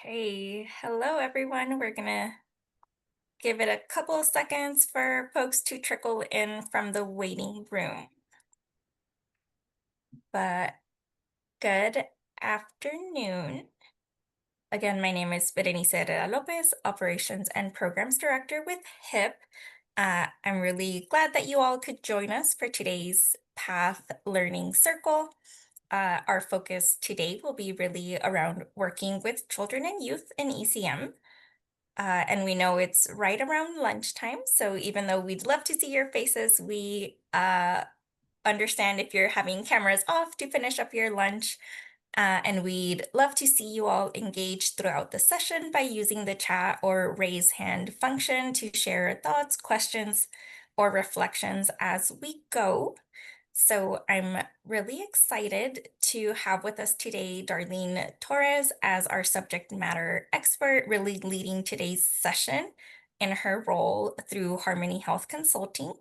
Okay, hello everyone. We're gonna give it a couple of seconds for folks to trickle in from the waiting room. But good afternoon. Again, my name is Berenice Herrera Lopez, Operations and Programs Director with HIP. I'm really glad that you all could join us for today's Path Learning Circle. Our focus today will be really around working with children and youth in ECM. And we know it's right around lunchtime. So even though we'd love to see your faces, we understand if you're having cameras off to finish up your lunch. And we'd love to see you all engage throughout the session by using the chat or raise hand function to share thoughts, questions, or reflections as we go. So I'm really excited to have with us today Darlene Torres as our subject matter expert, really leading today's session in her role through Harmony Health Consulting.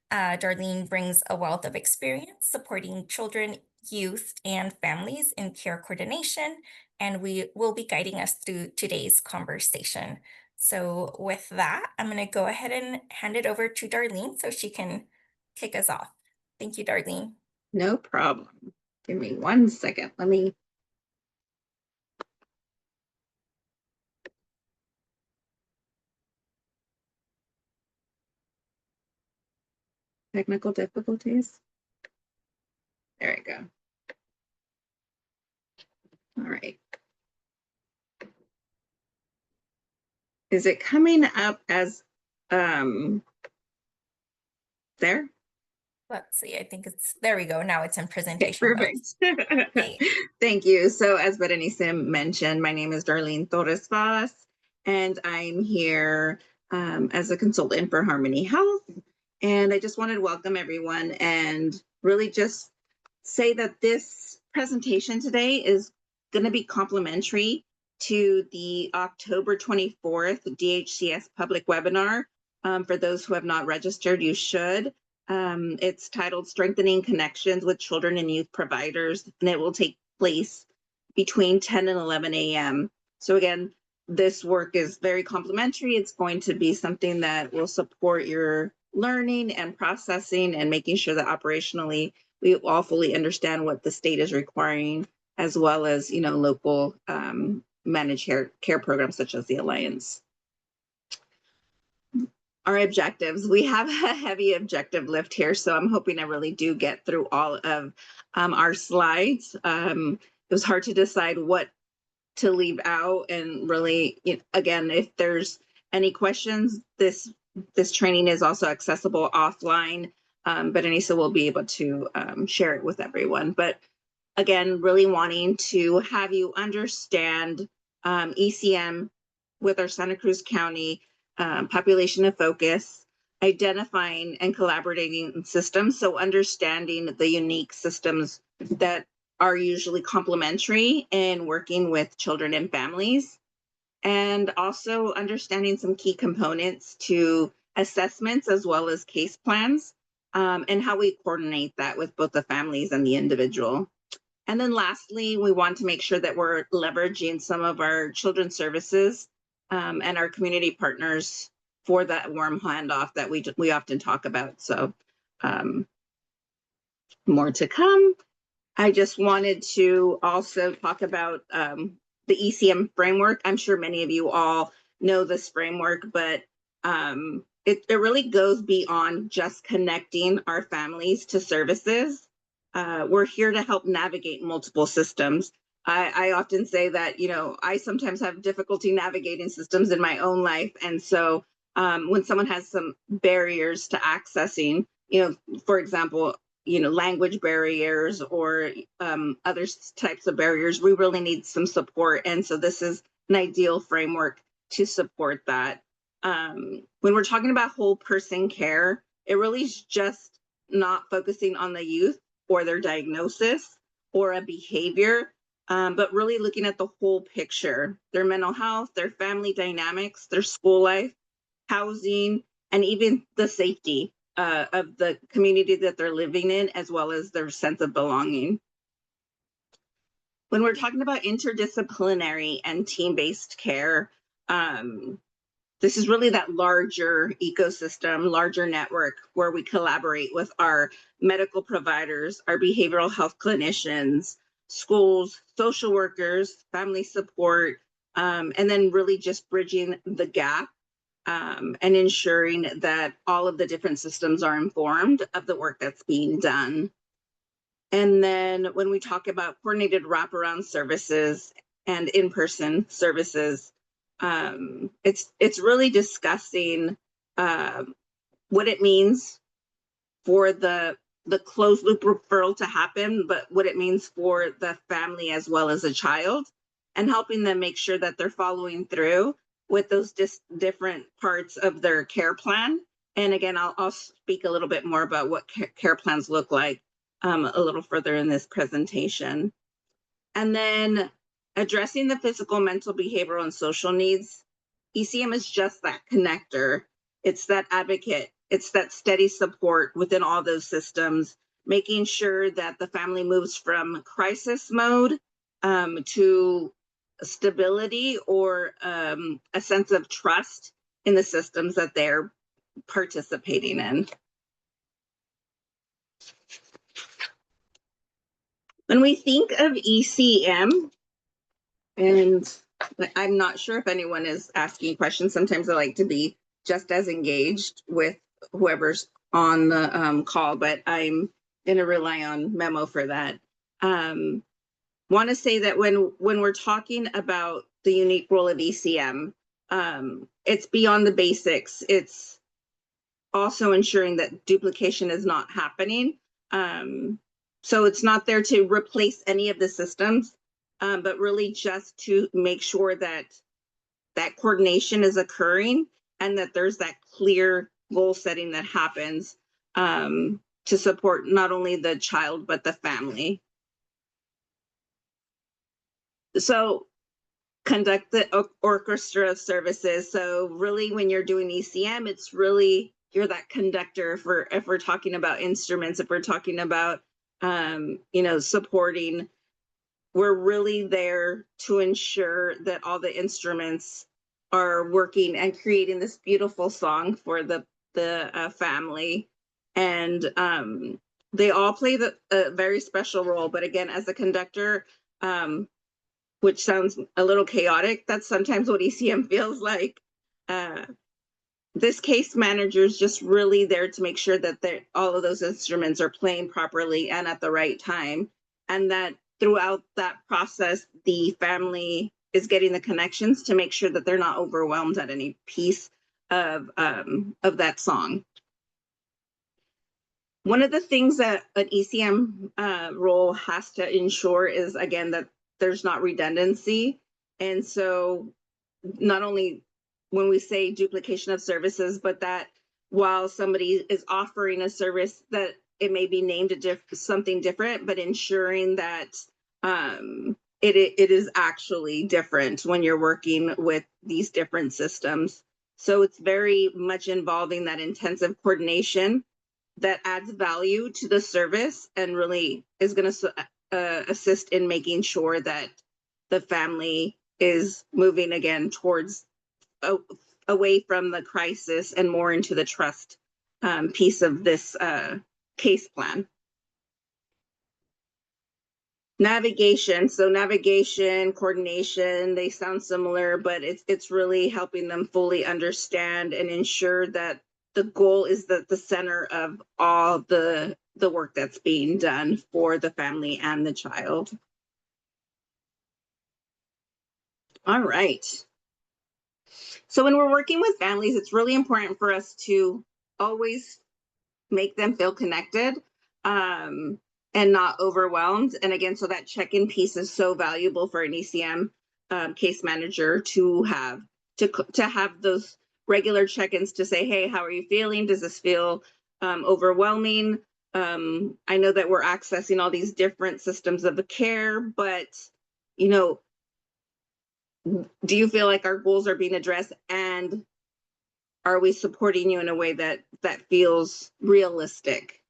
Darlene brings a wealth of experience supporting children, youth, and families in care coordination, and we will be guiding us through today's conversation. So with that, I'm going to go ahead and hand it over to Darlene so she can kick us off. Thank you, Darlene. No problem. Give me 1 second. Let me. Technical difficulties. There we go. All right. Is it coming up as there? Let's see, I think there we go. Now it's in Okay, presentation mode. perfect. Okay. Thank you. So as Berenice mentioned, my name is Darlene Torres Vaz, and I'm here as a consultant for Harmony Health. And I just wanted to welcome everyone and really just say that this presentation today is going to be complimentary to the October 24th DHCS public webinar. For those who have not registered, you should. It's titled Strengthening Connections with Children and Youth Providers, and it will take place between 10 and 11 a.m. So again, this work is very complimentary. It's going to be something that will support your learning and processing and making sure that operationally we all fully understand what the state is requiring, as well as, local managed care programs such as the Alliance. Our objectives, we have a heavy objective lift here, so I'm hoping I really do get through all of our slides. It was hard to decide what to leave out, and really, again, if there's any questions, this training is also accessible offline, but Anissa will be able to share it with everyone. But again, really wanting to have you understand ECM with our Santa Cruz County population of focus, identifying and collaborating systems. So understanding the unique systems that are usually complementary in working with children and families, and also understanding some key components to assessments as well as case plans, and how we coordinate that with both the families and the individual. And then lastly, we want to make sure that we're leveraging some of our children's services and our community partners for that warm handoff that we often talk about. So more to come. I just wanted to also talk about the ECM framework. I'm sure many of you all know this framework, but it really goes beyond just connecting our families to services. We're here to help navigate multiple systems. I often say that, I sometimes have difficulty navigating systems in my own life. And so when someone has some barriers to accessing, for example, language barriers or other types of barriers, we really need some support. And so this is an ideal framework to support that. When we're talking about whole person care, it really is just not focusing on the youth or their diagnosis or a behavior, but really looking at the whole picture, their mental health, their family dynamics, their school life, housing, and even the safety of the community that they're living in, as well as their sense of belonging. when we're talking about interdisciplinary and team-based care, this is really that larger ecosystem, larger network where we collaborate with our medical providers, our behavioral health clinicians, schools, social workers, family support, and then really just bridging the gap and ensuring that all of the different systems are informed of the work that's being done. And then when we talk about coordinated wraparound services and in-person services, it's really discussing what it means for the closed loop referral to happen, but what it means for the family as well as a child, and helping them make sure that they're following through with those different parts of their care plan. And again, I'll speak a little bit more about what care plans look like a little further in this presentation. And then addressing the physical, mental, behavioral, and social needs. ECM is just that connector. It's that advocate. It's that steady support within all those systems, making sure that the family moves from crisis mode to stability or a sense of trust in the systems that they're participating in. When we think of ECM, and I'm not sure if anyone is asking questions. Sometimes I like to be just as engaged with whoever's on the call, but I'm going to rely on Memo for that. Want to say that when we're talking about the unique role of ECM, it's beyond the basics. It's also ensuring that duplication is not happening. So it's not there to replace any of the systems, but really just to make sure that that coordination is occurring and that there's that clear goal setting that happens to support not only the child, but the family. So conduct the orchestra of services. So really when you're doing ECM, it's really, you're that conductor for, if we're talking about instruments, if we're talking about, supporting, we're really there to ensure that all the instruments are working and creating this beautiful song for the family. And they all play a very special role. But again, as a conductor, which sounds a little chaotic, that's sometimes what ECM feels like. This case manager is just really there to make sure that all of those instruments are playing properly and at the right time, and that throughout that process, the family is getting the connections to make sure that they're not overwhelmed at any piece of that song. One of the things that an ECM role has to ensure is, again, that there's not redundancy. And so not only when we say duplication of services, but that while somebody is offering a service, that it may be named something different, but ensuring that it is actually different when you're working with these different systems. So it's very much involving that intensive coordination that adds value to the service and really is going to assist in making sure that the family is moving again towards away from the crisis and more into the trust piece of this case plan. Navigation. So navigation, coordination, they sound similar, but it's really helping them fully understand and ensure that the goal is that the center of all the work that's being done for the family and the child. All right. So when we're working with families, it's really important for us to always make them feel connected and not overwhelmed. And again, so that check-in piece is so valuable for an ECM case manager to have those regular check-ins to say, hey, how are you feeling? Does this feel overwhelming? I know that we're accessing all these different systems of care, but do you feel like our goals are being addressed, and are we supporting you in a way that feels realistic?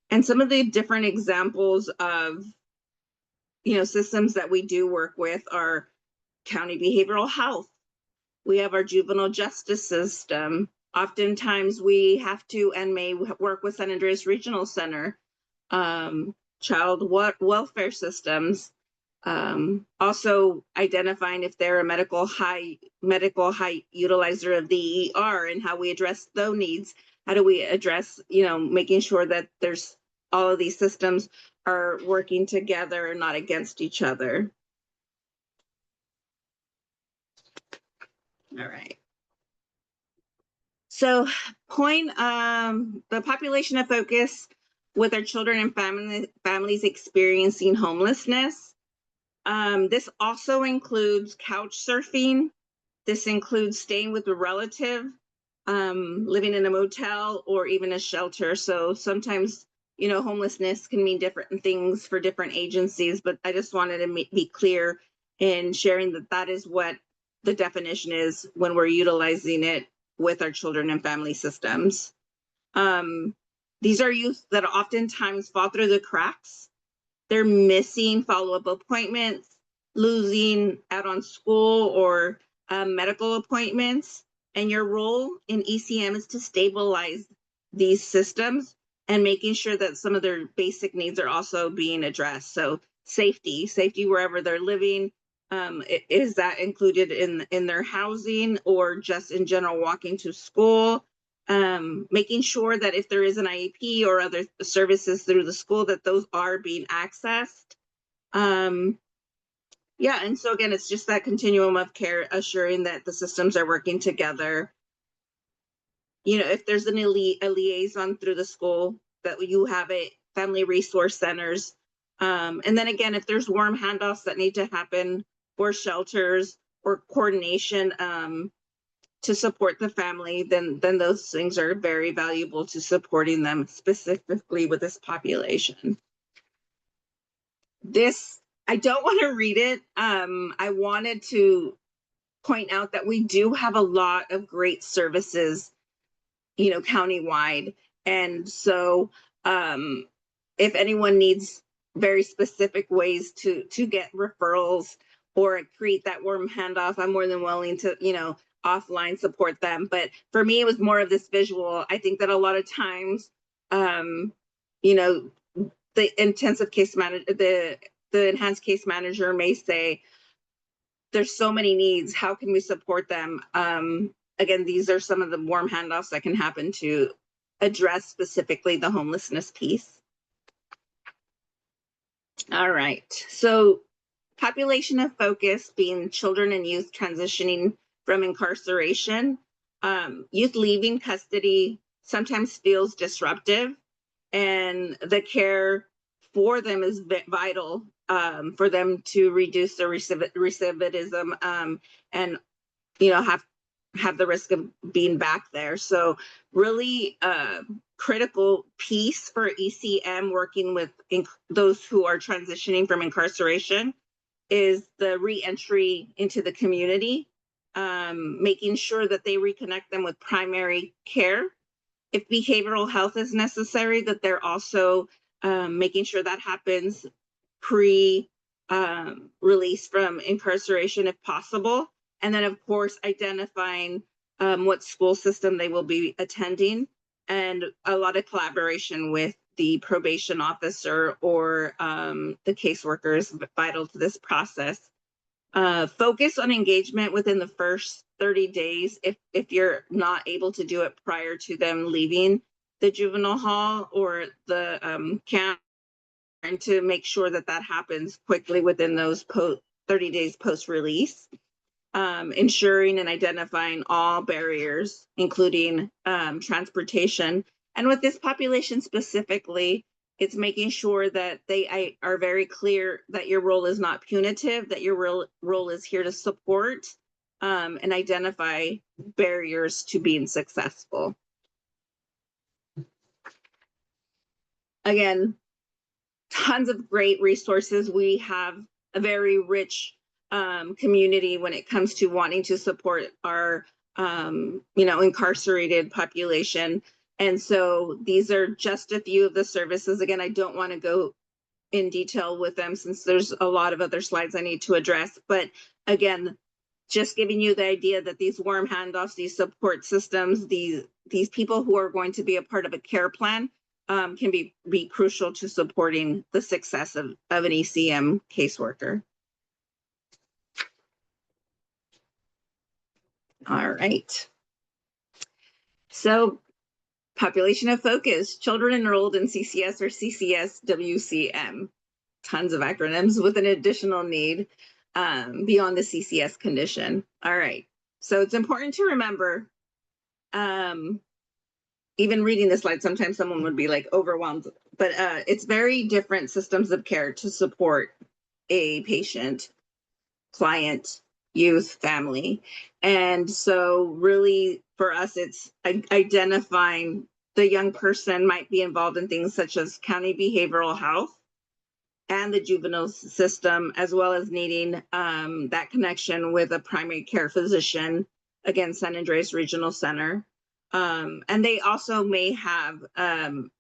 And some of the different examples of systems that we do work with are county behavioral health. We have our juvenile justice system. Oftentimes we have to and may work with San Andreas Regional Center, child welfare systems. Also identifying if they're a medical high utilizer of the ER and how we address those needs. How do we address, making sure that there's all of these systems are working together and not against each other. All right. So the population of focus with our children and families experiencing homelessness. This also includes couch surfing. This includes staying with a relative, living in a motel or even a shelter. So sometimes, homelessness can mean different things for different agencies, but I just wanted to be clear in sharing that that is what the definition is when we're utilizing it with our children and family systems. These are youth that oftentimes fall through the cracks. They're missing follow-up appointments, losing out on school or medical appointments. And your role in ECM is to stabilize these systems and making sure that some of their basic needs are also being addressed. So safety wherever they're living. Is that included in their housing or just in general walking to school? Making sure that if there is an IEP or other services through the school, that those are being accessed. Yeah, and so again, it's just that continuum of care, assuring that the systems are working together. If there's a liaison through the school, that you have it, family resource centers. And then again, if there's warm handoffs that need to happen for shelters or coordination to support the family, then those things are very valuable to supporting them specifically with this population. This, I don't want to read it. I wanted to point out that we do have a lot of great services, countywide. And so if anyone needs very specific ways to get referrals or create that warm handoff, I'm more than willing to, offline support them. But for me, it was more of this visual. I think that a lot of times, the intensive case manager, the enhanced case manager may say, there's so many needs, how can we support them? Again, these are some of the warm handoffs that can happen to address specifically the homelessness piece. All right, so population of focus being children and youth transitioning from incarceration. Youth leaving custody sometimes feels disruptive, and the care for them is vital for them to reduce their recidivism and have the risk of being back there. So really critical piece for ECM working with those who are transitioning from incarceration is the re-entry into the community, making sure that they reconnect them with primary care. If behavioral health is necessary, that they're also making sure that happens pre-release from incarceration if possible. And then, of course, identifying what school system they will be attending, and a lot of collaboration with the probation officer or the caseworker is vital to this process. Focus on engagement within the first 30 days if you're not able to do it prior to them leaving the juvenile hall or the camp, and to make sure that that happens quickly within those 30 days post-release. Ensuring and identifying all barriers, including transportation. And with this population specifically, it's making sure that they are very clear that your role is not punitive, that your role is here to support and identify barriers to being successful. Again, tons of great resources. We have a very rich community when it comes to wanting to support our incarcerated population. And so these are just a few of the services. Again, I don't want to go in detail with them since there's a lot of other slides I need to address. But again, just giving you the idea that these warm handoffs, these support systems, these people who are going to be a part of a care plan can be crucial to supporting the success of an ECM caseworker. All right. So population of focus, children enrolled in CCS or CCS WCM. Tons of acronyms with an additional need beyond the CCS condition. All right. So it's important to remember, even reading this slide, sometimes someone would be like overwhelmed, but it's very different systems of care to support a patient, client, youth, family. And so really for us, it's identifying the young person might be involved in things such as county behavioral health and the juvenile system, as well as needing that connection with a primary care physician, again, San Andreas Regional Center. And they also may have an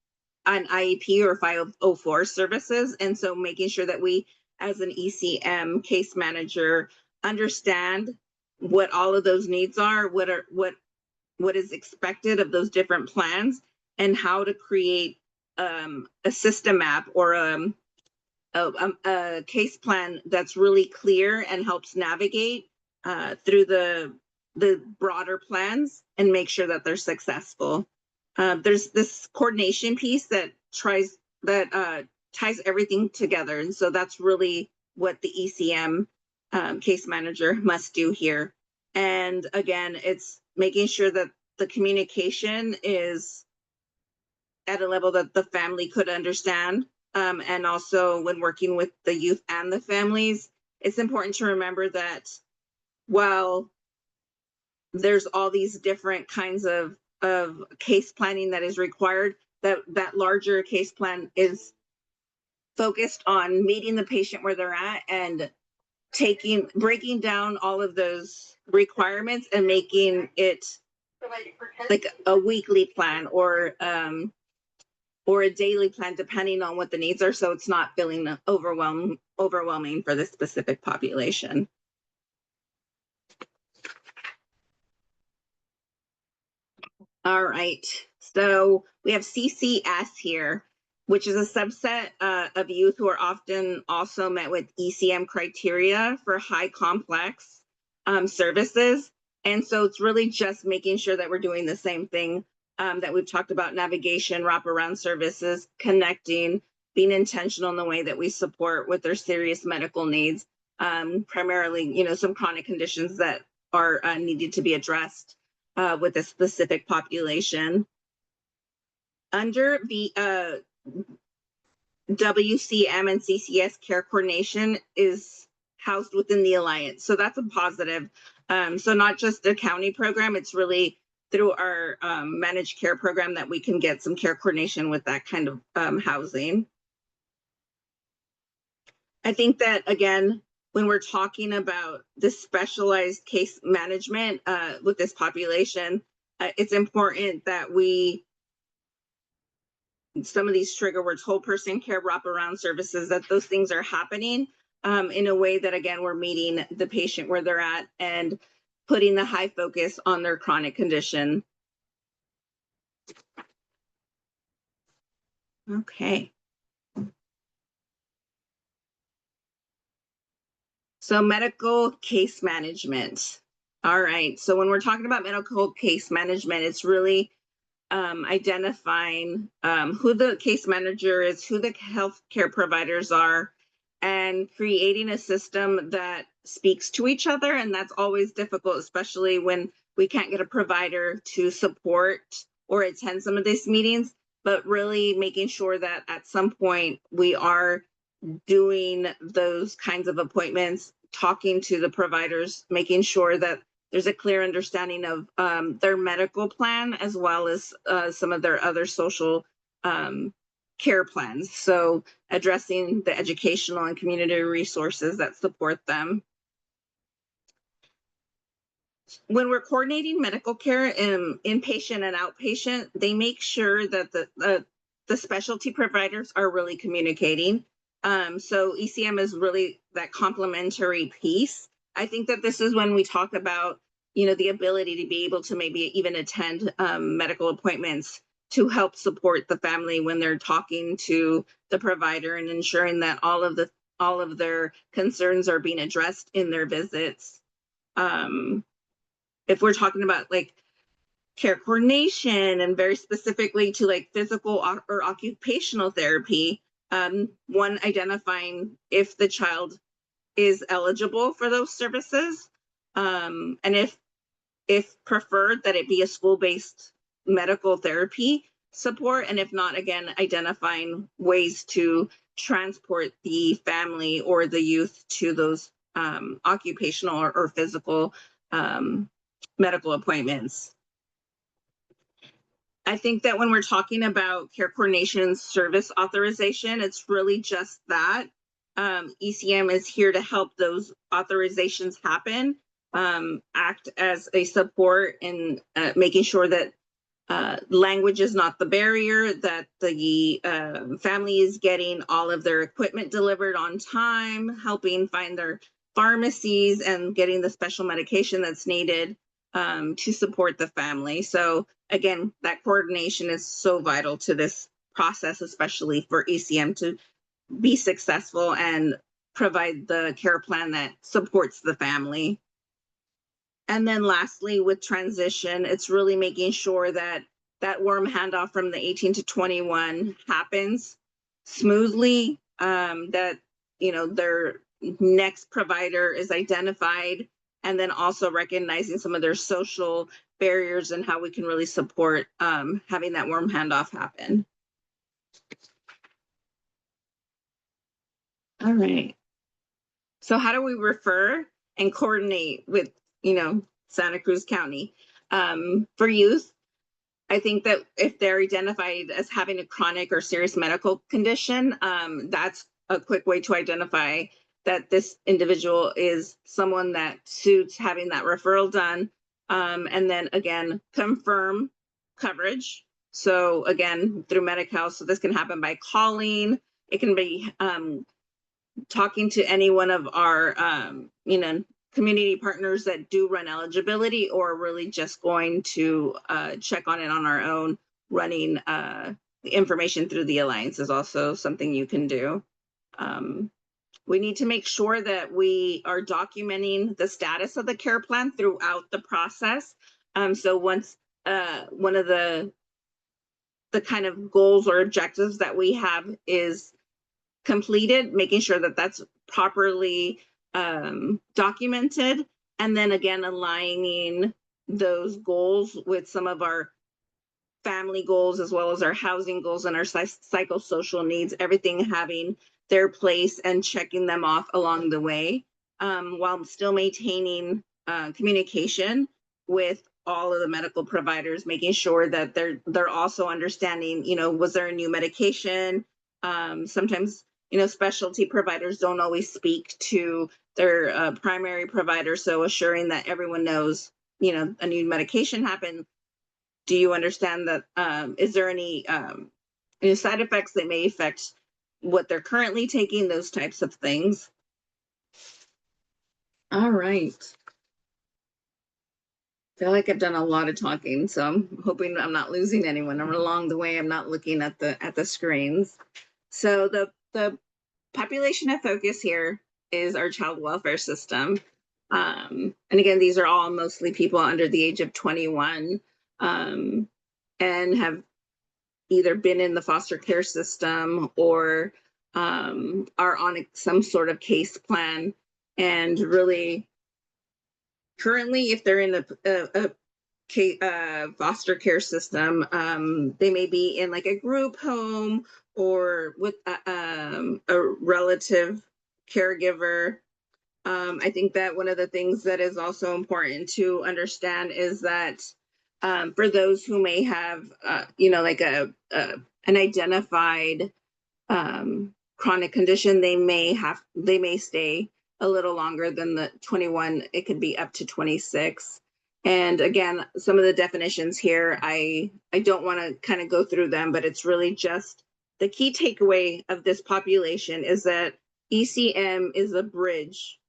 IEP or 504 services. And so making sure that we, as an ECM case manager, understand what all of those needs are, what is expected of those different plans, and how to create a system map or a case plan that's really clear and helps navigate through the broader plans and make sure that they're successful. There's this coordination piece that ties everything together, and so that's really what the ECM case manager must do here. And again, it's making sure that the communication is at a level that the family could understand. And also when working with the youth and the families, it's important to remember that while there's all these different kinds of case planning that is required, that larger case plan is focused on meeting the patient where they're at and breaking down all of those requirements and making it like a weekly plan or a daily plan, depending on what the needs are, so it's not feeling overwhelming for this specific population. All right, so we have CCS here, which is a subset of youth who are often also met with ECM criteria for high complex services. And so it's really just making sure that we're doing the same thing that we've talked about: navigation, wraparound services, connecting, being intentional in the way that we support with their serious medical needs, primarily, some chronic conditions that are needed to be addressed with a specific population. Under the WCM and CCS care coordination is housed within the Alliance. So that's a positive. So not just a county program, it's really through our managed care program that we can get some care coordination with that kind of housing. I think that, again, when we're talking about the specialized case management with this population, it's important that some of these trigger words, whole person care, wraparound services, that those things are happening in a way that, again, we're meeting the patient where they're at and putting the high focus on their chronic condition. Okay. So medical case management. All right. So when we're talking about medical case management, it's really identifying who the case manager is, who the healthcare providers are, and creating a system that speaks to each other. And that's always difficult, especially when we can't get a provider to support or attend some of these meetings, but really making sure that at some point we are doing those kinds of appointments, talking to the providers, making sure that there's a clear understanding of their medical plan as well as some of their other social care plans. So addressing the educational and community resources that support them. When we're coordinating medical care in inpatient and outpatient, they make sure that the specialty providers are really communicating. So ECM is really that complementary piece. I think that this is when we talk about, the ability to be able to maybe even attend medical appointments to help support the family when they're talking to the provider and ensuring that all of their concerns are being addressed in their visits. Um, if we're talking about like care coordination and very specifically to like physical or occupational therapy, one, identifying if the child is eligible for those services, and if preferred, that it be a school-based medical therapy support, and if not, again, identifying ways to transport the family or the youth to those occupational or physical medical appointments. I think that when we're talking about care coordination service authorization, it's really just that. ECM is here to help those authorizations happen, act as a support in making sure that language is not the barrier, that the family is getting all of their equipment delivered on time, helping find their pharmacies and getting the special medication that's needed to support the family. So again, that coordination is so vital to this process, especially for ECM to be successful and provide the care plan that supports the family. And then lastly, with transition, it's really making sure that that warm handoff from the 18 to 21 happens smoothly, that, their next provider is identified, and then also recognizing some of their social barriers and how we can really support having that warm handoff happen. All right. So how do we refer and coordinate with, Santa Cruz County? For youth, I think that if they're identified as having a chronic or serious medical condition, that's a quick way to identify that this individual is someone that suits having that referral done. And then again, confirm coverage. So again, through Medi-Cal, so this can happen by calling. It can be talking to any one of our, community partners that do run eligibility, or really just going to check on it on our own. Running the information through the Alliance is also something you can do. We need to make sure that we are documenting the status of the care plan throughout the process. So once one of the kind of goals or objectives that we have is completed, making sure that that's properly documented, and then again aligning those goals with some of our family goals as well as our housing goals and our psychosocial needs, everything having their place and checking them off along the way, while still maintaining communication with all of the medical providers, making sure that they're also understanding, was there a new medication? Sometimes, specialty providers don't always speak to their primary provider, so assuring that everyone knows, a new medication happened. Do you understand that? Is there any side effects that may affect what they're currently taking? Those types of things. All right. I feel like I've done a lot of talking, so I'm hoping I'm not losing anyone. Or along the way, I'm not looking at the screens. So the population of focus here is our child welfare system. And again, these are all mostly people under the age of 21, and have either been in the foster care system or are on some sort of case plan. And really, currently, if they're in a foster care system, they may be in like a group home or with a relative caregiver. I think that one of the things that is also important to understand is that for those who may have, like an identified chronic condition, they may stay a little longer than the 21. It could be up to 26. And again, some of the definitions here, I don't want to kind of go through them, but it's really just the key takeaway of this population is that ECM is a bridge.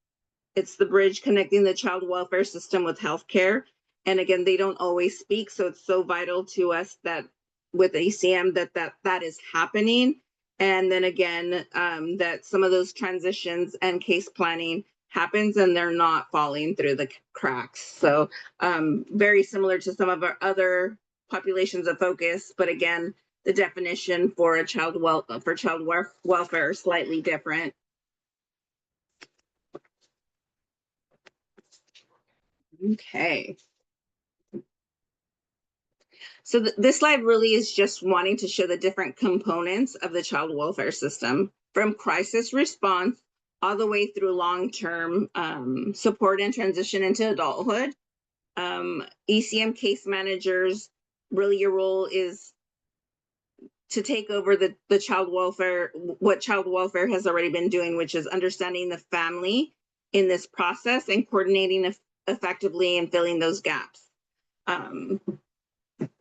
It's the bridge connecting the child welfare system with healthcare. And again, they don't always speak, so it's so vital to us that with ECM that is happening. And then again, that some of those transitions and case planning happens and they're not falling through the cracks. So very similar to some of our other populations of focus, but again, the definition for child welfare is slightly different. Okay. So this slide really is just wanting to show the different components of the child welfare system, from crisis response all the way through long-term support and transition into adulthood. ECM case managers, really your role is to take over the child welfare, what child welfare has already been doing, which is understanding the family in this process and coordinating effectively and filling those gaps.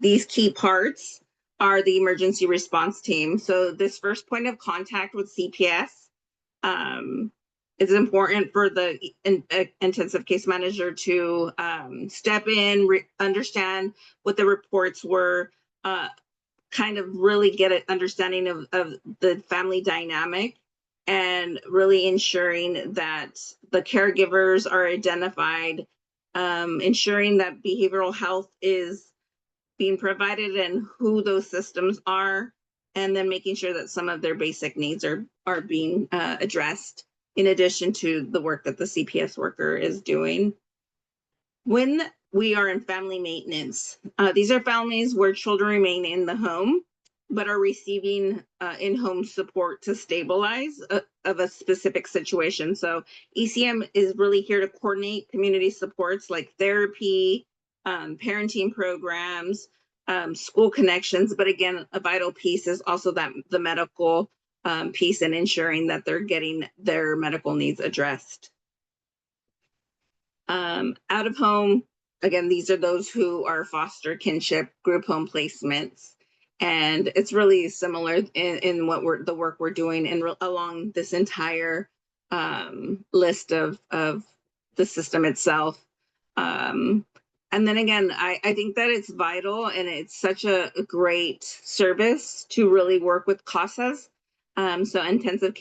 These key parts are the emergency response team. So this first point of contact with CPS is important for the intensive case manager to step in, understand what the reports were, kind of really get an understanding of the family dynamic, and really ensuring that the caregivers are identified, ensuring that behavioral health is being provided and who those systems are, and then making sure that some of their basic needs are being addressed, in addition to the work that the CPS worker is doing. When we are in family maintenance, these are families where children remain in the home, but are receiving in-home support to stabilize of a specific situation. So ECM is really here to coordinate community supports like therapy, parenting programs, school connections, but again, a vital piece is also that the medical piece and ensuring that they're getting their medical needs addressed. Out of home, again, these are those who are foster, kinship, group home placements. And it's really similar in what the work we're doing and along this entire list of the system itself. And then again, I think that it's vital and it's such a great service to really work with CASAs. So enhanced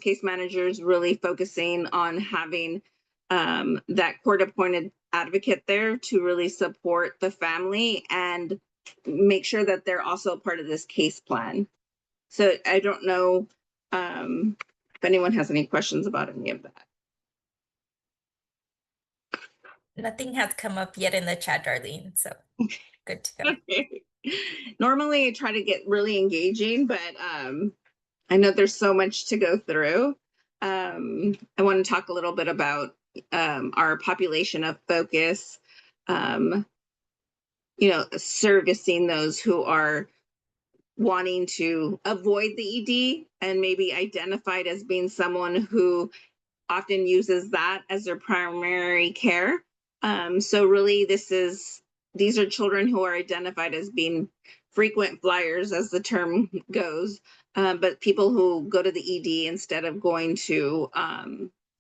case managers really focusing on having that court-appointed advocate there to really support the family and make sure that they're also part of this case plan. So I don't know if anyone has any questions about any of that. Nothing has come up yet in the chat, Darlene, so good to go. Okay. Normally I try to get really engaging, but I know there's so much to go through. I want to talk a little bit about our population of focus, servicing those who are wanting to avoid the ED and maybe identified as being someone who often uses that as their primary care. So really these are children who are identified as being frequent flyers, as the term goes, but people who go to the ED instead of going to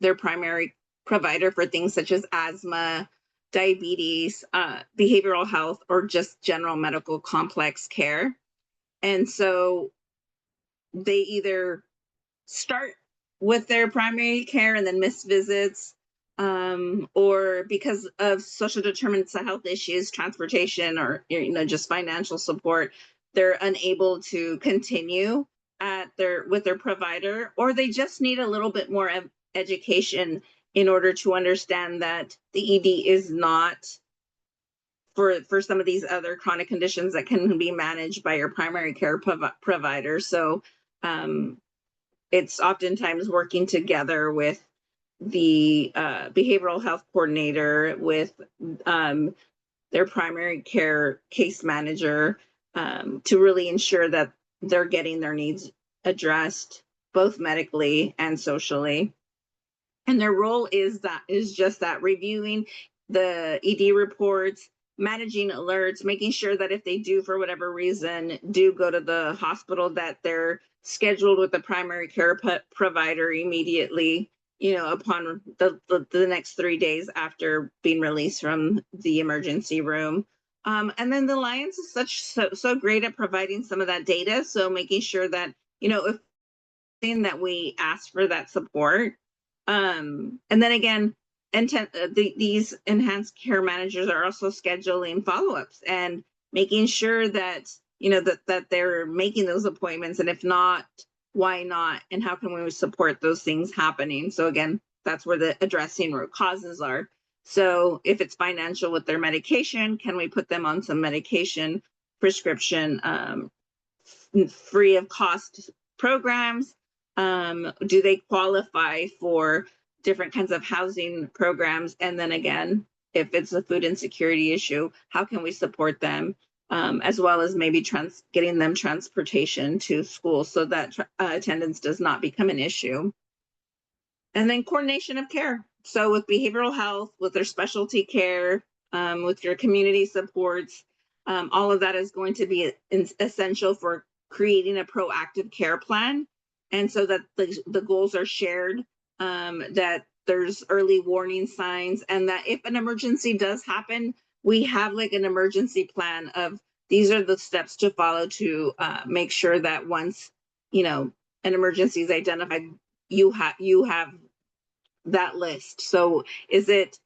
their primary provider for things such as asthma, diabetes, behavioral health, or just general medical complex care. And so they either start with their primary care and then miss visits, or because of social determinants of health issues, transportation, or just financial support, they're unable to continue with their provider, or they just need a little bit more education in order to understand that the ED is not for some of these other chronic conditions that can be managed by your primary care provider. So it's oftentimes working together with the behavioral health coordinator, with their primary care case manager, to really ensure that they're getting their needs addressed, both medically and socially. And their role is just that, reviewing the ED reports, managing alerts, making sure that if they do, for whatever reason, do go to the hospital, that they're scheduled with the primary care provider immediately, upon the next 3 days after being released from the emergency room. And then the Alliance is so great at providing some of that data. So making sure that, if that we ask for that support. And then again, these enhanced care managers are also scheduling follow-ups and making sure that, that they're making those appointments. And if not, why not? And how can we support those things happening? So again, that's where the addressing root causes are. So if it's financial with their medication, can we put them on some medication prescription free of cost programs? Do they qualify for different kinds of housing programs? And then again, if it's a food insecurity issue, how can we support them? As well as maybe getting them transportation to school so that attendance does not become an issue. And then coordination of care. So with behavioral health, with their specialty care, with your community supports, all of that is going to be essential for creating a proactive care plan. And so that the goals are shared, that there's early warning signs, and that if an emergency does happen, we have like an emergency plan of these are the steps to follow to make sure that once, an emergency is identified, you have that list. So is it,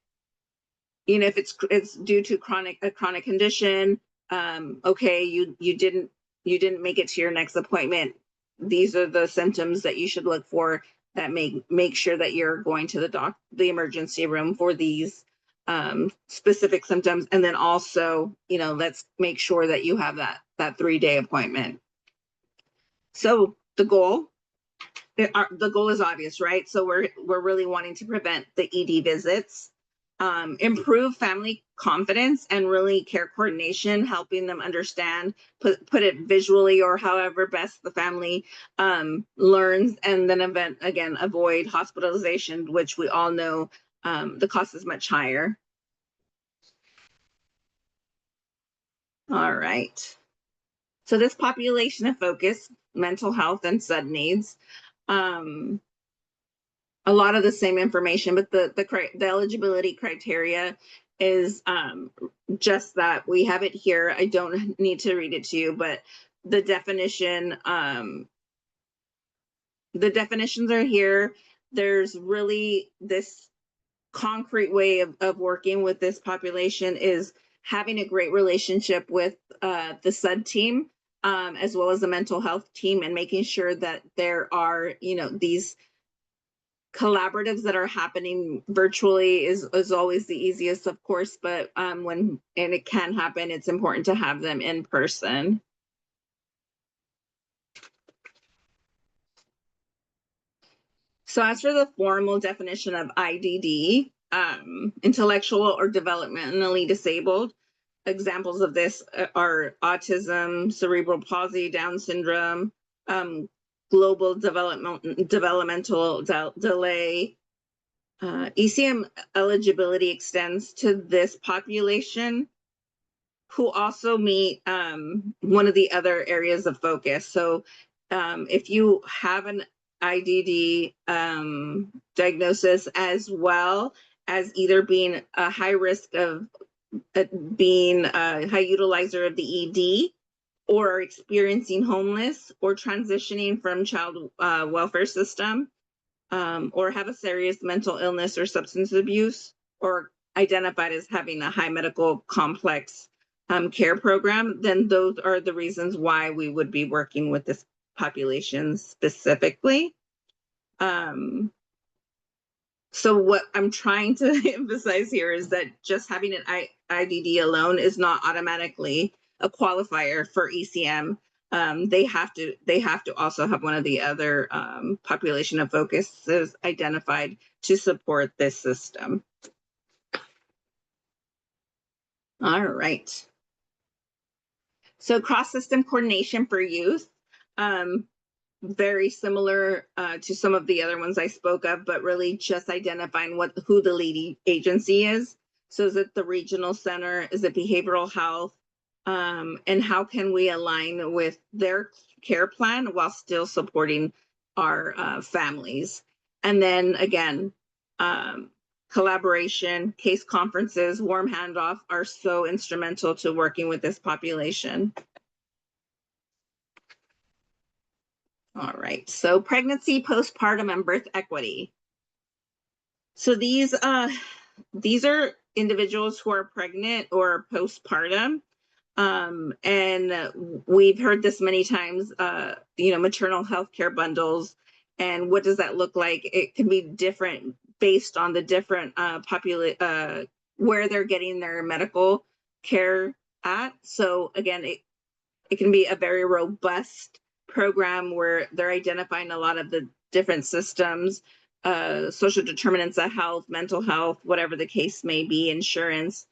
if it's due to a chronic condition, okay, you didn't make it to your next appointment. These are the symptoms that you should look for that make sure that you're going to the emergency room for these specific symptoms. And then also, let's make sure that you have that 3-day appointment. So the goal is obvious, right? So we're really wanting to prevent the ED visits, improve family confidence and really care coordination, helping them understand, put it visually or however best the family learns, and then avoid hospitalization, which we all know the cost is much higher. All right. So this population of focus, mental health and SUD needs, a lot of the same information, but the eligibility criteria is just that. We have it here. I don't need to read it to you, but the definition, the definitions are here. There's really this concrete way of working with this population is having a great relationship with the SUD team, as well as the mental health team, and making sure that there are, these collaboratives that are happening virtually is always the easiest, of course, but and it can happen, it's important to have them in person. So as for the formal definition of IDD, intellectual or developmentally disabled, examples of this are autism, cerebral palsy, Down syndrome, global developmental delay. ECM eligibility extends to this population, who also meet one of the other areas of focus. So if you have an IDD diagnosis, as well as either being a high risk of being a high utilizer of the ED, or experiencing homeless, or transitioning from child welfare system, or have a serious mental illness or substance abuse, or identified as having a high medical complex care program, then those are the reasons why we would be working with this population specifically. So what I'm trying to emphasize here is that just having an IDD alone is not automatically a qualifier for ECM. They have to also have one of the other population of focuses identified to support this system. All right. So cross-system coordination for youth. Very similar to some of the other ones I spoke of, but really just identifying who the leading agency is. So is it the regional center? Is it behavioral health? And how can we align with their care plan while still supporting our families? And then again, um, collaboration, case conferences, warm handoff are so instrumental to working with this population. All right, so pregnancy, postpartum, and birth equity. So these are individuals who are pregnant or postpartum. And we've heard this many times, maternal health care bundles. And what does that look like? It can be different based on the different where they're getting their medical care at. So again, it can be a very robust program where they're identifying a lot of the different systems, social determinants of health, mental health, whatever the case may be, insurance,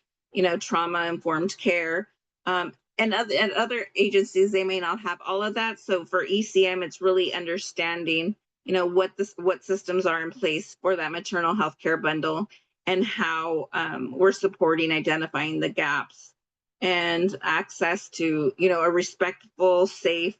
trauma informed care. And other agencies, they may not have all of that. So for ECM, it's really understanding, what systems are in place for that maternal health care bundle, and how we're supporting identifying the gaps, and access to, a respectful, safe,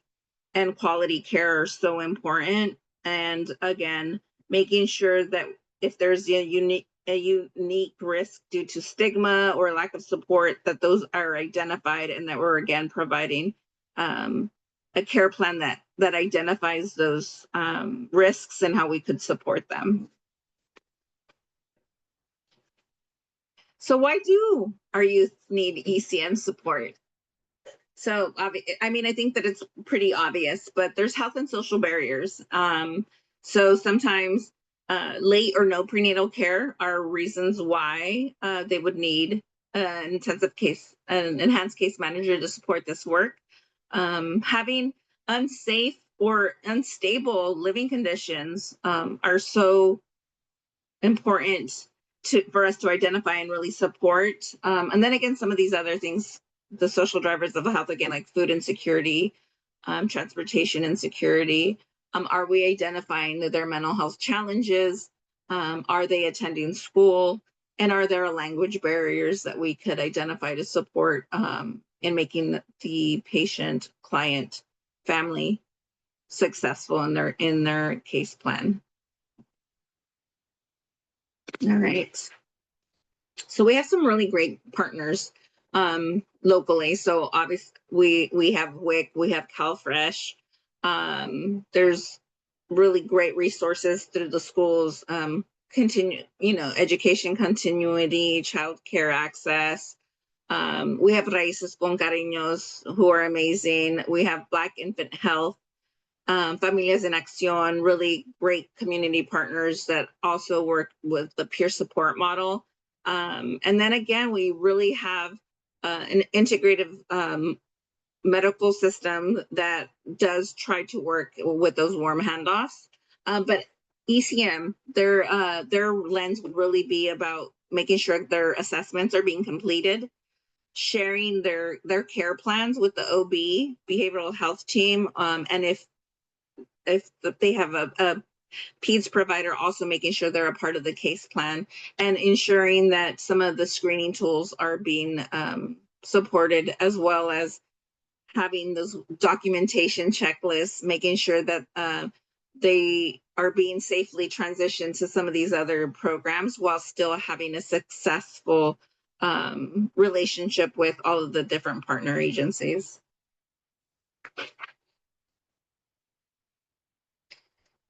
and quality care are so important. And again, making sure that if there's a unique risk due to stigma or lack of support, that those are identified, and that we're again providing a care plan that identifies those risks and how we could support them. So why do our youth need ECM support? So, I think that it's pretty obvious, but there's health and social barriers. So sometimes late or no prenatal care are reasons why they would need an enhanced case manager to support this work. Having unsafe or unstable living conditions are so important for us to identify and really support. And then again, some of these other things, the social drivers of health, again, like food insecurity, transportation insecurity. Are we identifying their mental health challenges? Are they attending school? And are there language barriers that we could identify to support in making the patient, client, family successful in their case plan? All right. So we have some really great partners locally. So obviously we have WIC, we have CalFresh. There's really great resources through the schools, education continuity, childcare access. We have Raíces con Cariños, who are amazing. We have Black Infant Health, Familias en Acción, really great community partners that also work with the peer support model. And then again, we really have an integrative medical system that does try to work with those warm handoffs. But ECM, their lens would really be about making sure their assessments are being completed, sharing their care plans with the OB, behavioral health team, and if they have a PEDS provider, also making sure they're a part of the case plan, and ensuring that some of the screening tools are being supported, as well as having those documentation checklists, making sure that they are being safely transitioned to some of these other programs while still having a successful relationship with all of the different partner agencies.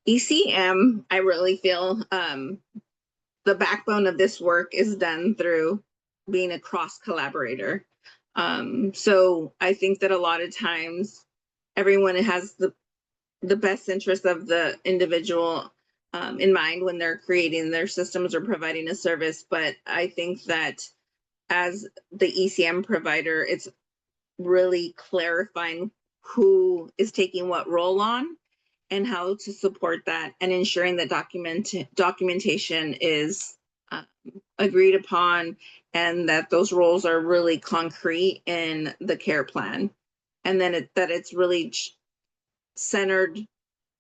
ECM, I really feel the backbone of this work is done through being a cross collaborator. So I think that a lot of times everyone has the best interest of the individual in mind when they're creating their systems or providing a service. But I think that as the ECM provider, it's really clarifying who is taking what role on and how to support that, and ensuring that documentation is agreed upon, and that those roles are really concrete in the care plan, and then that it's really centered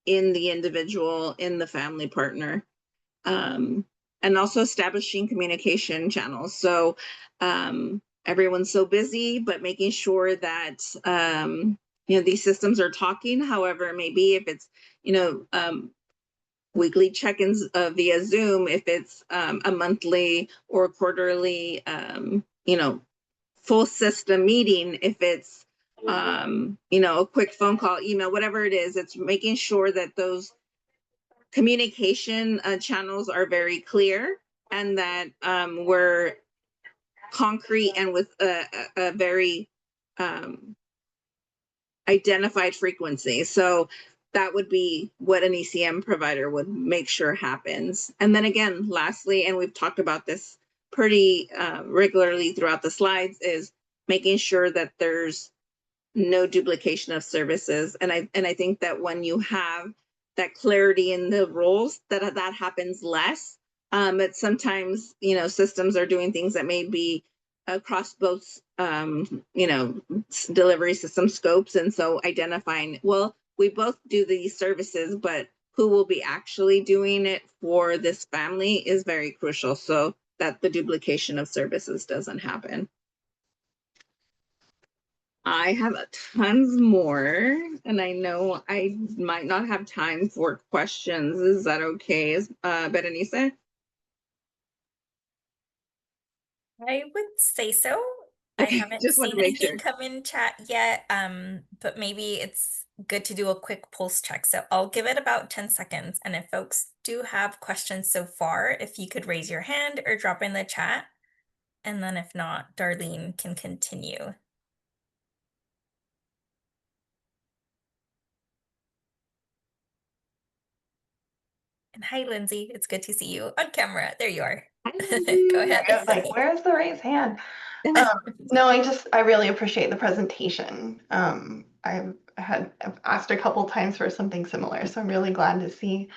in the individual, in the family partner. and also establishing communication channels. So everyone's so busy, but making sure that these systems are talking, however it may be, if it's weekly check-ins via Zoom, if it's a monthly or quarterly full system meeting, if it's a quick phone call, email, whatever it is, it's making sure that those communication channels are very clear, and that we're concrete and with a very identified frequency. So that would be what an ECM provider would make sure happens. And then again, lastly, and we've talked about this pretty regularly throughout the slides, is making sure that there's no duplication of services. And I think that when you have that clarity in the roles, that happens less. But sometimes systems are doing things that may be across both delivery system scopes, and so identifying, well, we both do these services, but who will be actually doing it for this family is very crucial, so that the duplication of services doesn't happen. I have tons more, and I know I might not have time for questions. Is that okay, Berenice? I would say so. I Okay, haven't just want to seen make anything sure. come in chat yet, but maybe it's good to do a quick pulse check. So I'll give it about 10 seconds. And if folks do have questions so far, if you could raise your hand or drop in the chat. And then if not, Darlene can continue. And hi, Lindsay. It's good to see you on camera. There you are. Hi, Go Lindsay. ahead. I was like, where's the raised hand? No, I really appreciate the presentation. I've asked a couple times for something similar, so I'm really glad to see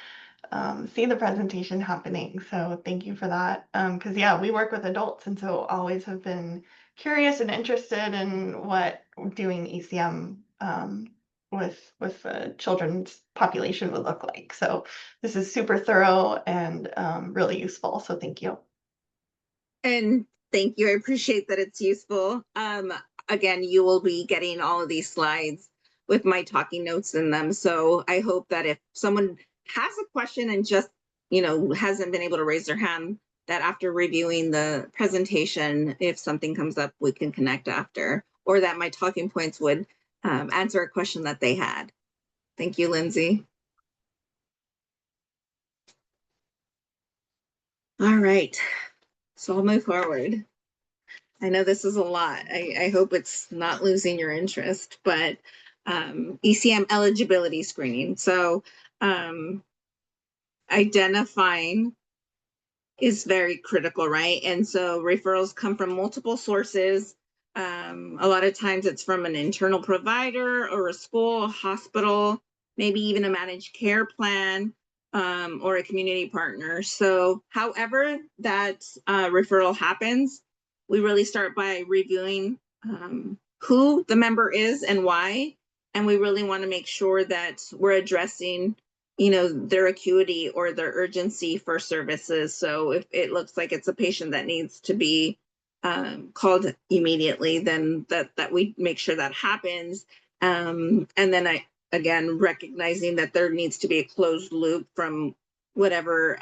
the presentation happening. So thank you for that. Because yeah, we work with adults, and so always have been curious and interested in what doing ECM with the children's population would look like. So this is super thorough and really useful. So thank you. And thank you. I appreciate that it's useful. Again, you will be getting all of these slides with my talking notes in them. So I hope that if someone has a question and just, hasn't been able to raise their hand, that after reviewing the presentation, if something comes up, we can connect after, or that my talking points would answer a question that they had. Thank you, Lindsay. All right, so I'll move forward. I know this is a lot. I hope it's not losing your interest, but ECM eligibility screening. So identifying is very critical, right? And so referrals come from multiple sources. A lot of times it's from an internal provider or a school, a hospital, maybe even a managed care plan, or a community partner. So however that referral happens, we really start by reviewing who the member is and why. And we really want to make sure that we're addressing their acuity or their urgency for services. So if it looks like it's a patient that needs to be called immediately, then that we make sure that happens. And then again, recognizing that there needs to be a closed loop from whatever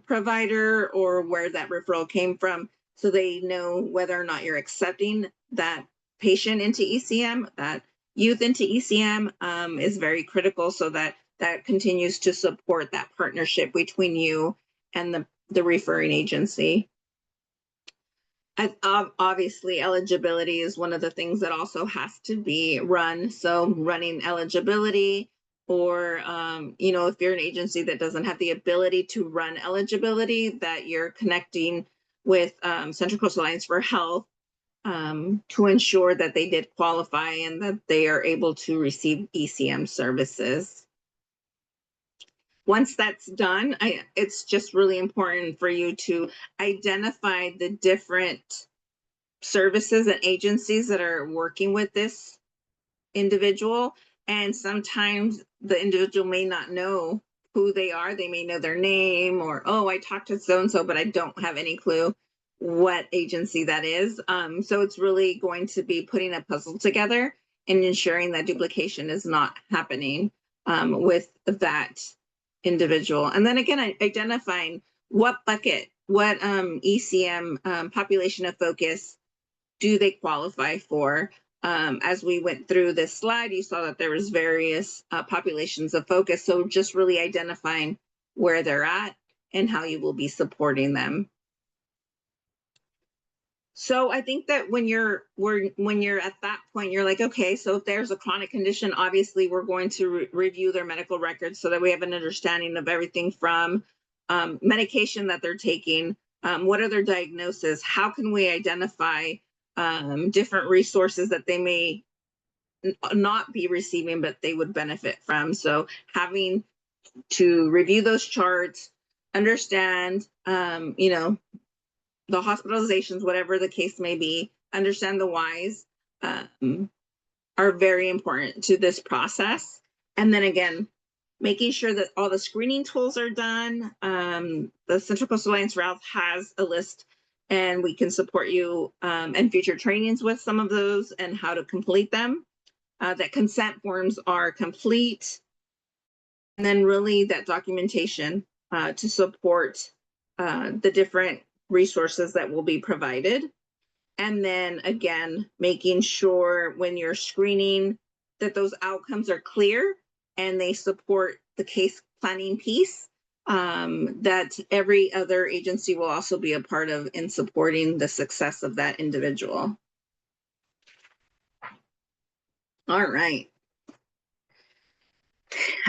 provider or where that referral came from, so they know whether or not you're accepting that patient into ECM, that youth into ECM is very critical, so that continues to support that partnership between you and the referring agency. Obviously, eligibility is one of the things that also has to be run. So running eligibility, or if you're an agency that doesn't have the ability to run eligibility, that you're connecting with Central Coast Alliance for Health to ensure that they did qualify and that they are able to receive ECM services. Once that's done, it's just really important for you to identify the different services and agencies that are working with this individual. And sometimes the individual may not know who they are. They may know their name, or, oh, I talked to so-and-so, but I don't have any clue what agency that is. So it's really going to be putting a puzzle together and ensuring that duplication is not happening with that individual. And then again, identifying what bucket, what ECM population of focus do they qualify for. As we went through this slide, you saw that there was various populations of focus. So just really identifying where they're at and how you will be supporting them. So I think that when you're at that point, you're like, okay, so if there's a chronic condition, obviously we're going to review their medical records so that we have an understanding of everything from medication that they're taking, what are their diagnoses, how can we identify different resources that they may not be receiving, but they would benefit from. So having to review those charts, understand, you know, the hospitalizations, whatever the case may be, understand the whys are very important to this process. And then again, making sure that all the screening tools are done. The Central Coast Alliance Route has a list, and we can support you in future trainings with some of those and how to complete them. That consent forms are complete. And then really that documentation to support the different resources that will be provided. And then again, making sure when you're screening that those outcomes are clear and they support the case planning piece that every other agency will also be a part of in supporting the success of that individual. All right.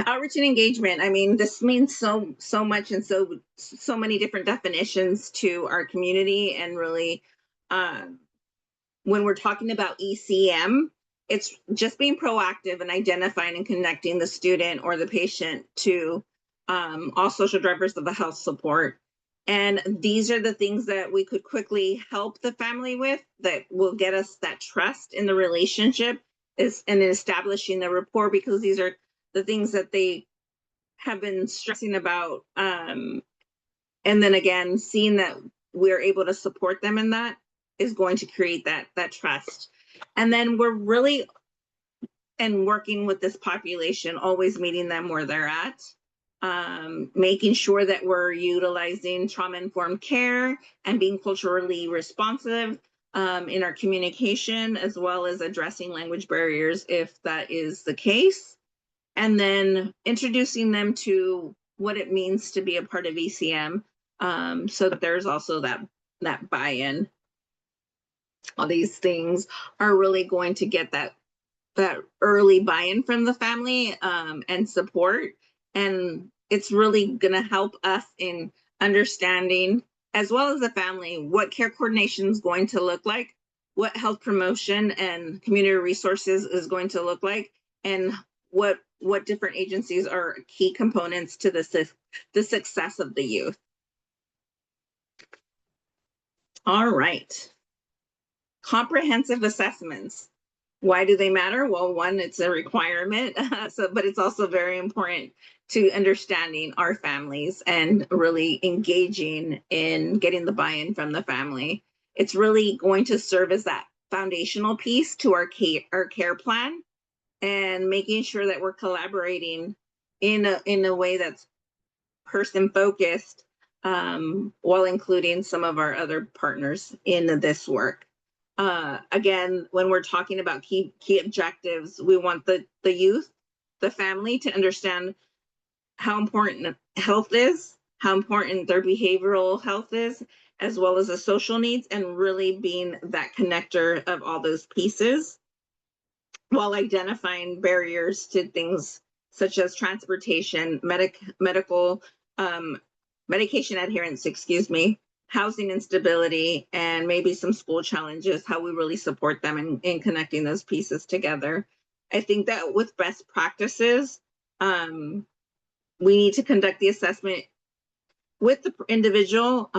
Outreach and engagement. I mean, this means so much and so many different definitions to our community. And really, when we're talking about ECM, it's just being proactive and identifying and connecting the student or the patient to all social drivers of the health support. And these are the things that we could quickly help the family with that will get us that trust in the relationship is and establishing the rapport, because these are the things that they have been stressing about. And then again, seeing that we're able to support them in that is going to create that trust. And then we're really, and working with this population, always meeting them where they're at, making sure that we're utilizing trauma-informed care and being culturally responsive in our communication, as well as addressing language barriers if that is the case. And then introducing them to what it means to be a part of ECM, so that there's also that buy-in. All these things are really going to get that early buy-in from the family and support. And it's really going to help us in understanding, as well as the family, what care coordination is going to look like, what health promotion and community resources is going to look like, and what different agencies are key components to the success of the youth. All right. Comprehensive assessments. Why do they matter? Well, one, it's a requirement, but it's also very important to understanding our families and really engaging in getting the buy-in from the family. It's really going to serve as that foundational piece to our care plan, and making sure that we're collaborating in a way that's person focused, while including some of our other partners in this work. Again, when we're talking about key objectives, we want the youth, the family, to understand how important health is, how important their behavioral health is, as well as the social needs, and really being that connector of all those pieces, while identifying barriers to things such as transportation, medical, medication adherence, housing instability, and maybe some school challenges, how we really support them in connecting those pieces together. I think that with best practices, we need to conduct the assessment with the individual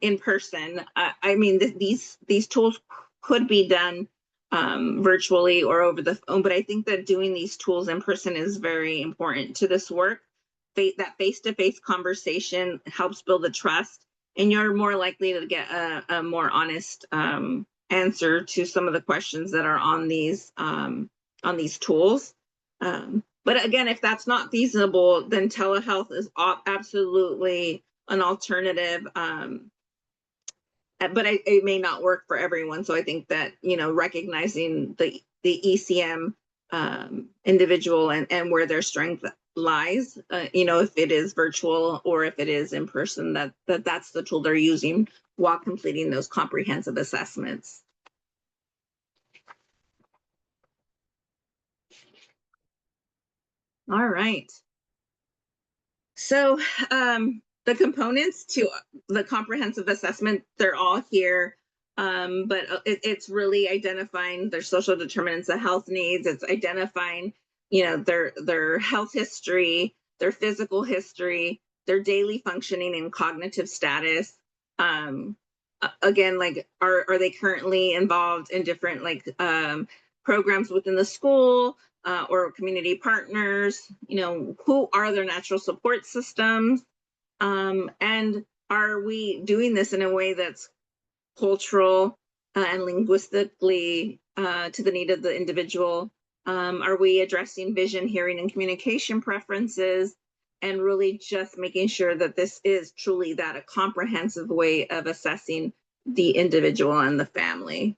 in person. I mean, these tools could be done virtually or over the phone, but I think that doing these tools in person is very important to this work. that face-to-face conversation helps build the trust, and you're more likely to get a more honest answer to some of the questions that are on these tools. But again, if that's not feasible, then telehealth is absolutely an alternative. But it may not work for everyone. So I think that, recognizing the ECM individual and where their strength lies, if it is virtual or if it is in person, that's the tool they're using while completing those comprehensive assessments. All right. So the components to the comprehensive assessment, they're all here. But it's really identifying their social determinants of health needs. It's identifying, their health history, their physical history, their daily functioning and cognitive status. Again, like, are they currently involved in different programs within the school? Or community partners, who are their natural support systems? And are we doing this in a way that's cultural and linguistically to the need of the individual? Are we addressing vision, hearing, and communication preferences? And really just making sure that this is truly a comprehensive way of assessing the individual and the family.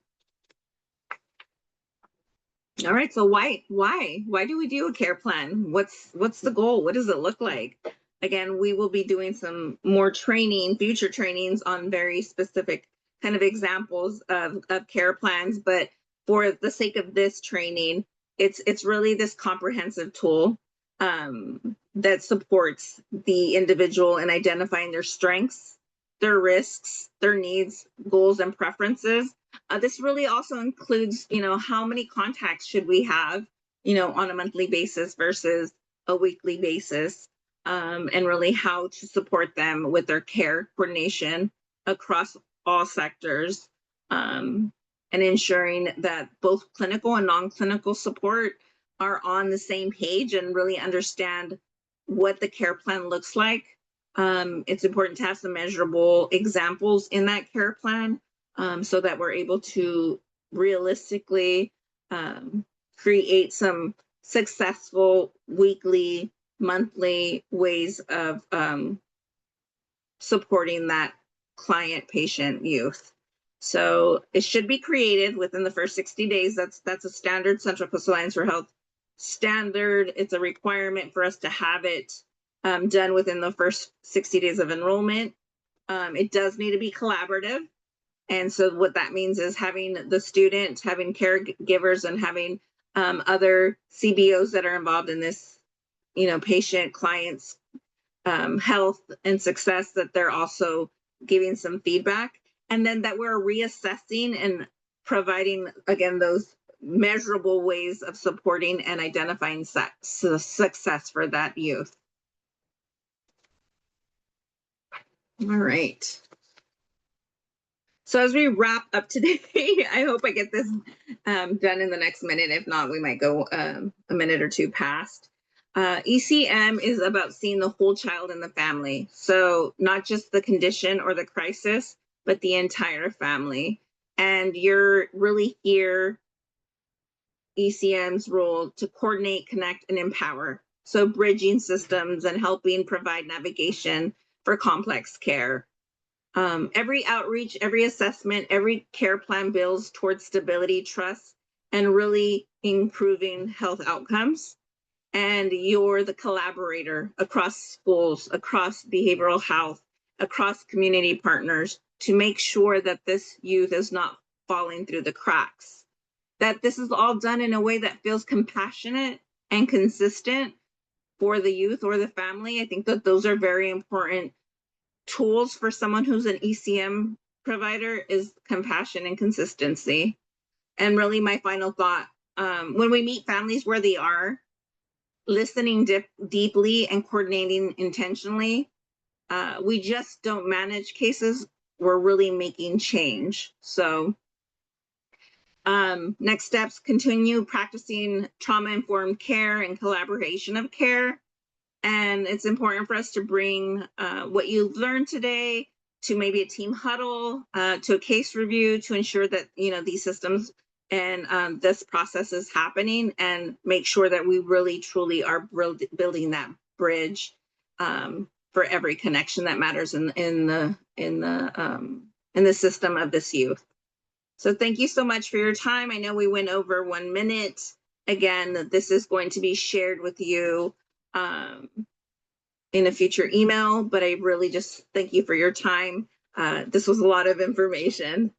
All right, so why do we do a care plan? What's the goal? What does it look like? Again, we will be doing some more training, future trainings on very specific kind of examples of care plans, but for the sake of this training, it's really this comprehensive tool that supports the individual in identifying their strengths, their risks, their needs, goals, and preferences. This really also includes, how many contacts should we have, on a monthly basis versus a weekly basis, and really how to support them with their care coordination across all sectors, and ensuring that both clinical and non-clinical support are on the same page and really understand what the care plan looks like. It's important to have some measurable examples in that care plan, so that we're able to realistically create some successful weekly, monthly ways of supporting that client, patient, youth. So it should be created within the first 60 days. That's a standard Central Coast Alliance for Health standard. It's a requirement for us to have it done within the first 60 days of enrollment. It does need to be collaborative. And so what that means is having the student, having caregivers, and having other CBOs that are involved in this, patient, clients, health and success, that they're also giving some feedback. And then that we're reassessing and providing, again, those measurable ways of supporting and identifying success for that youth. All right. So as we wrap up today, I hope I get this done in the next minute. If not, we might go a minute or two past. ECM is about seeing the whole child in the family. So not just the condition or the crisis, but the entire family. And you're really here, ECM's role to coordinate, connect, and empower. So bridging systems and helping provide navigation for complex care. Every outreach, every assessment, every care plan builds towards stability, trust, and really improving health outcomes. And you're the collaborator across schools, across behavioral health, across community partners to make sure that this youth is not falling through the cracks. That this is all done in a way that feels compassionate and consistent for the youth or the family. I think that those are very important tools for someone who's an ECM provider, is compassion and consistency. And really my final thought, when we meet families where they are, listening deeply and coordinating intentionally, we just don't manage cases, we're really making change. So next steps, continue practicing trauma-informed care and collaboration of care. And it's important for us to bring what you learned today to maybe a team huddle, to a case review, to ensure that, you know, these systems and this process is happening, and make sure that we really truly are building that bridge for every connection that matters in the system of this youth. So thank you so much for your time. I know we went over 1 minute. Again, this is going to be shared with you in a future email, but I really just thank you for your time. This was a lot of information.